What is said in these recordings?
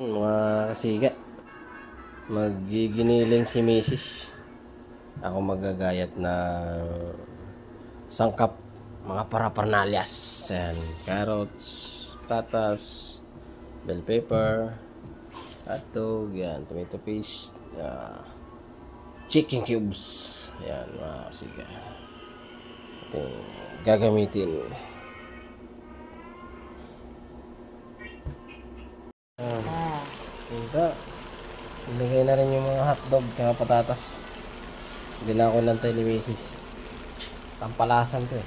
Mga kasiga, magiginiling si Mrs. Ako magagayat ng sangkap, mga parapernalyas. Ayan, carrots, tatas, bell pepper, hotdog, yan, tomato paste, chicken cubes. Ayan, mga kasiga. Ito yung gagamitin. Ito. Ilagay na rin yung mga hotdog tsaka patatas. Hindi na ako nantay ni Mrs. Tampalasan to eh.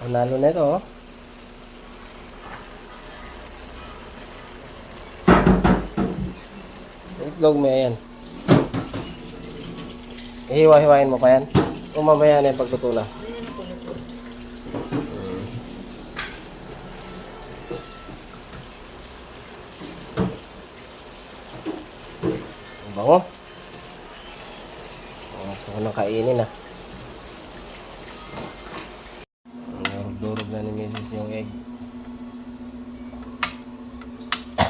Panalo na ito oh. Itlog mo yan. Ihiwa-hiwain mo pa yan. O mamaya na yung pagluto na. Ang bango. Gusto ko nang kainin ah. Durog-durog na ni Mrs. yung egg.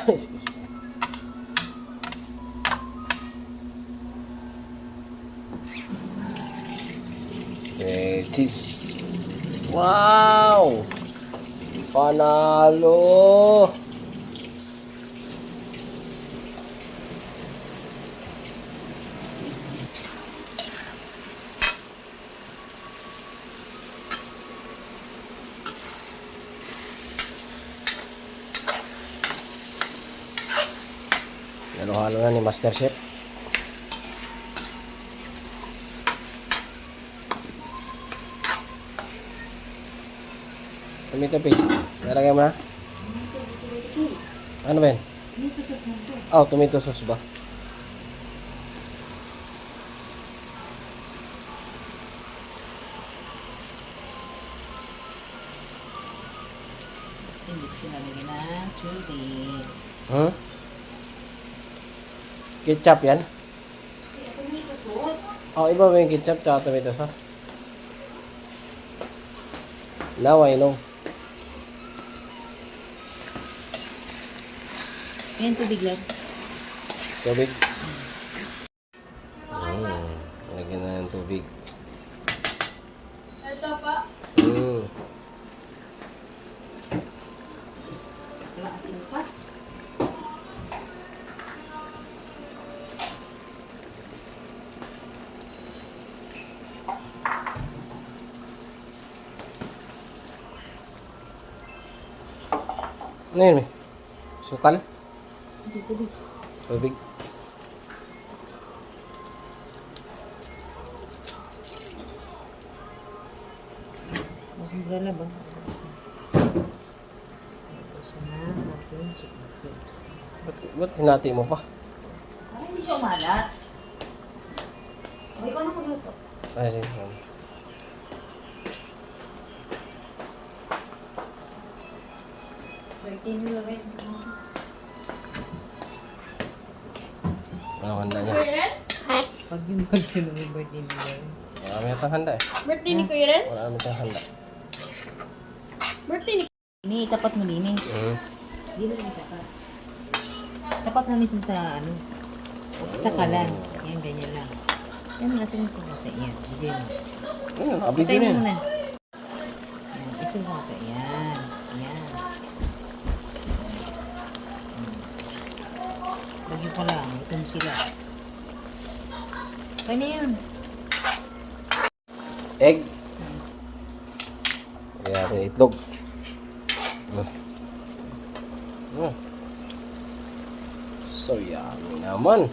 Excuse me. Cheese. Wow! Panalo! Halo-halo na ni Master Chef. Tomato paste. Nalagay mo na? Ano ba yan? Oh, tomato sauce ba? Hindi ko siya nalagyan ng tubig. Hmm? Ketchup yan? Tomato sauce. Oh, iba ba yung ketchup tsaka tomato sauce? Now I know. Ayan, tubig lang. Tubig. Lagyan na ng tubig. Ito pa. Wala asin pa. Ano yun eh? Sukal? Hindi, tubig. Tubig. Umbrella ba? Tapos na natin chicken cubes. Ba't hinati mo pa? Ay, hindi siya umalat. Okay, ikaw na magluto. Ay, sige. Birthday ni Lorenz. Ano handa niya? Kuya Renz? Pag yung birthday ni Lorenz. Marami itang handa eh. Birthday ni Kuya Renz? Marami itang handa. Birthday ni Ini, tapat mo din eh. Hindi mo rin tapat. Tapat na minsan sa ano. Sa kalan. Yan, ganyan lang. Yan, nasin ko natin. Yan, diyan mo. Ayun, abig Patay din mo yan. muna. Yan, isin ko natin. Yan. Yan. Lagyan ko lang. Itong sila. Okay na yan. Egg. Kaya natin itlog. So yummy naman.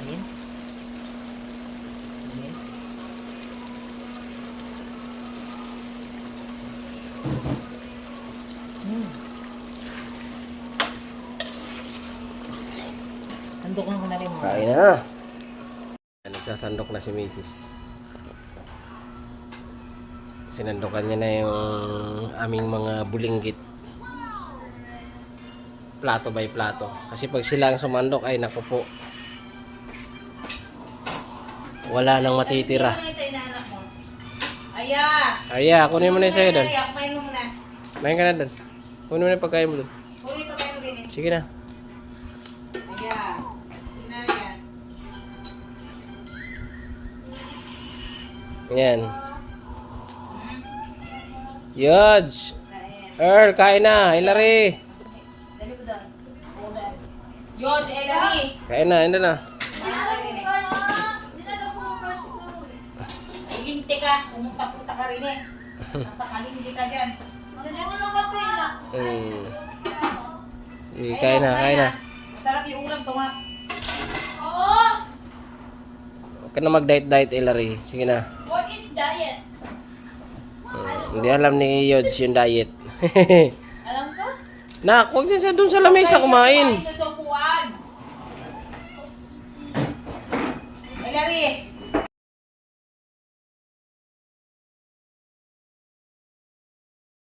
Ayan. Ayan. Sandukan ko na rin mo. Kain na. Nagsasandok na si Mrs. Sinandokan niya na yung aming mga bulinggit. plato by plato. Kasi pag sila ang sumandok, ay naku po. Wala nang matitira. Ano yung sa inaanak mo? Aya! Aya, kunin mo na yung sa'yo doon. Aya, kumain mo muna. Main ka na doon. Kunin mo na yung pagkain mo doon. Kunin pa kayo mo din. Sige na. Aya. Inaya. Yan. Yods! Earl, kain na. Hilary. Dali mo doon. Yun, si Elani. Kain na, hindi na. Ay, linti ka. Pumunta-punta ka rin eh. Nasa kalindi ka dyan. Sige, kain na, kain na. Masarap yung ulam, tunga. Huwag ka na mag-diet-diet, Hilary. Sige na. What is diet? Hindi alam ni Yods yung diet. Alam ko? Nak, huwag din sa doon sa lamesa kumain. Kumain doon sa upuan.